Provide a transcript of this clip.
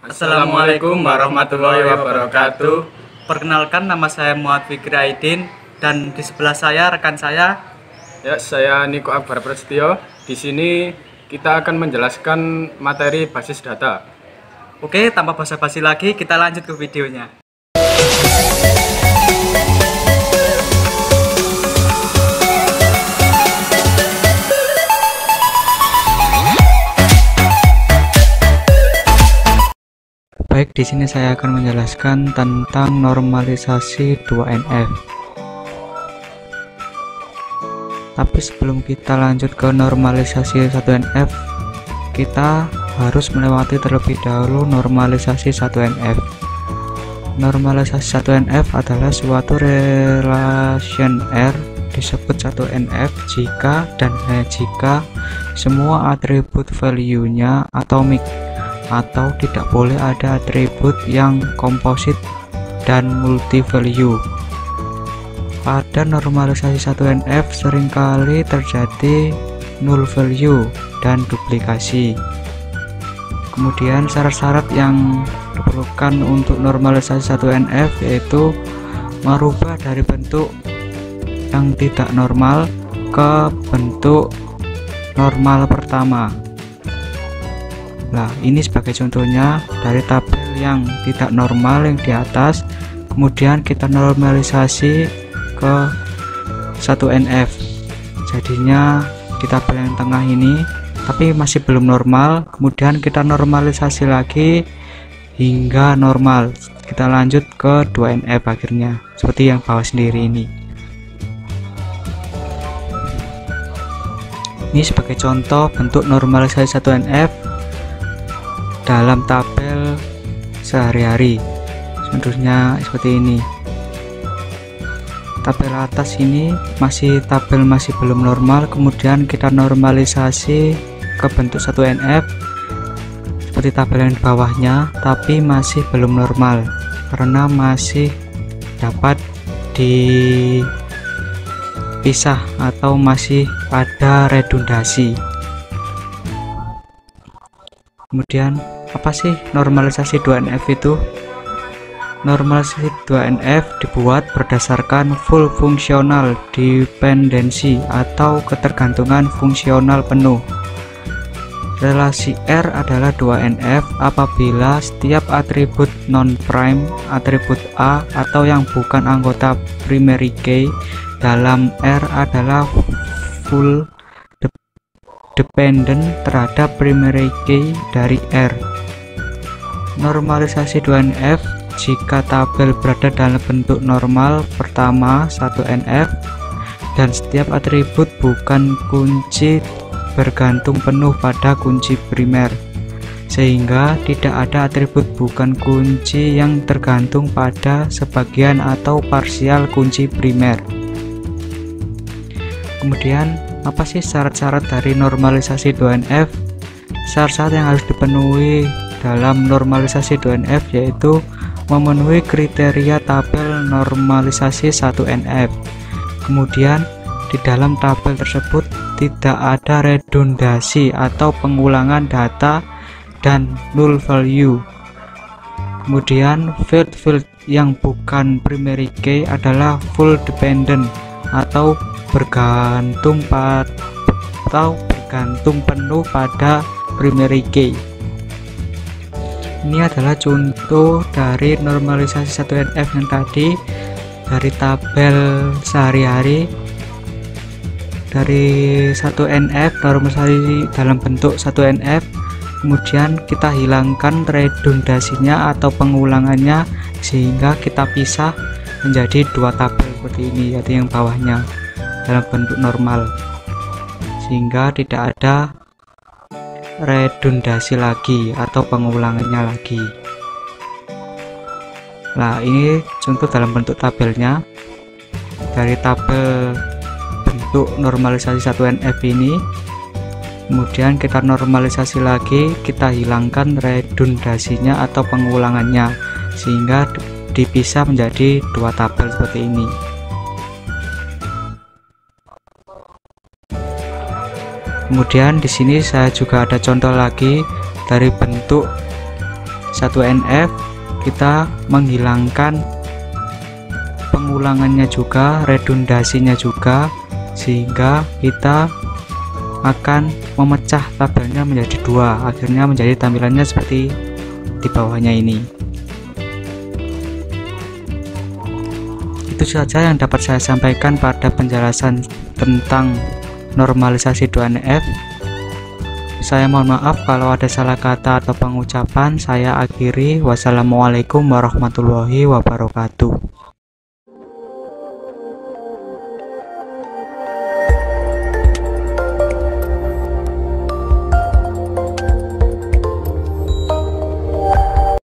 Assalamualaikum warahmatullahi wabarakatuh. Perkenalkan, nama saya Muhammad Fikri Aidin dan di sebelah saya rekan saya. Ya, saya Niko Akbar Prasetyo. Di sini kita akan menjelaskan materi basis data. Oke, tanpa basa-basi lagi kita lanjut ke videonya. Baik, di sini saya akan menjelaskan tentang normalisasi 2NF. Tapi sebelum kita lanjut ke normalisasi 1NF, kita harus melewati terlebih dahulu normalisasi 1NF. Normalisasi 1NF adalah suatu relation R disebut 1NF jika dan hanya jika semua atribut value-nya atomik, atau tidak boleh ada atribut yang komposit dan multi value. Pada normalisasi 1NF seringkali terjadi null value dan duplikasi. Kemudian syarat-syarat yang diperlukan untuk normalisasi 1NF yaitu merubah dari bentuk yang tidak normal ke bentuk normal pertama. Nah, ini sebagai contohnya dari tabel yang tidak normal yang di atas, kemudian kita normalisasi ke 1NF. Jadinya di tabel yang tengah ini tapi masih belum normal, kemudian kita normalisasi lagi hingga normal. Kita lanjut ke 2NF akhirnya, seperti yang bawah sendiri ini. Ini sebagai contoh bentuk normalisasi 1NF dalam tabel sehari-hari. Contohnya seperti ini. Tabel atas ini tabel masih belum normal, kemudian kita normalisasi ke bentuk 1NF seperti tabel yang di bawahnya, tapi masih belum normal karena masih dapat dipisah atau masih ada redundasi. Kemudian apa sih normalisasi 2NF itu? Normalisasi 2NF dibuat berdasarkan full functional dependency atau ketergantungan fungsional penuh. Relasi R adalah 2NF apabila setiap atribut non-prime, atribut A atau yang bukan anggota primary key dalam R adalah full dependent terhadap primary key dari R. Normalisasi 2NF jika tabel berada dalam bentuk normal pertama 1NF dan setiap atribut bukan kunci bergantung penuh pada kunci primer, sehingga tidak ada atribut bukan kunci yang tergantung pada sebagian atau parsial kunci primer. Kemudian apa sih syarat-syarat dari normalisasi 2NF? Syarat-syarat yang harus dipenuhi dalam normalisasi 2NF yaitu memenuhi kriteria tabel normalisasi 1NF. Kemudian di dalam tabel tersebut tidak ada redundasi atau pengulangan data dan null value. Kemudian field yang bukan primary key adalah full dependent atau bergantung penuh pada primary key. Ini adalah contoh dari normalisasi 1NF yang tadi dari tabel sehari-hari. Dari 1NF normalisasi dalam bentuk 1NF, kemudian kita hilangkan redundasinya atau pengulangannya sehingga kita pisah menjadi dua tabel seperti ini, yaitu yang bawahnya dalam bentuk normal, sehingga tidak ada redundasi lagi atau pengulangannya lagi. Nah, ini contoh dalam bentuk tabelnya dari tabel bentuk normalisasi 1NF ini. Kemudian kita normalisasi lagi, kita hilangkan redundasinya atau pengulangannya sehingga dipisah menjadi dua tabel seperti ini. Kemudian di sini saya juga ada contoh lagi dari bentuk 1NF, kita menghilangkan pengulangannya juga, redundasinya juga, sehingga kita akan memecah tabelnya menjadi dua, akhirnya menjadi tampilannya seperti di bawahnya ini. Itu saja yang dapat saya sampaikan pada penjelasan tentang normalisasi 2NF. Saya mohon maaf kalau ada salah kata atau pengucapan. Saya akhiri. Wassalamualaikum warahmatullahi wabarakatuh.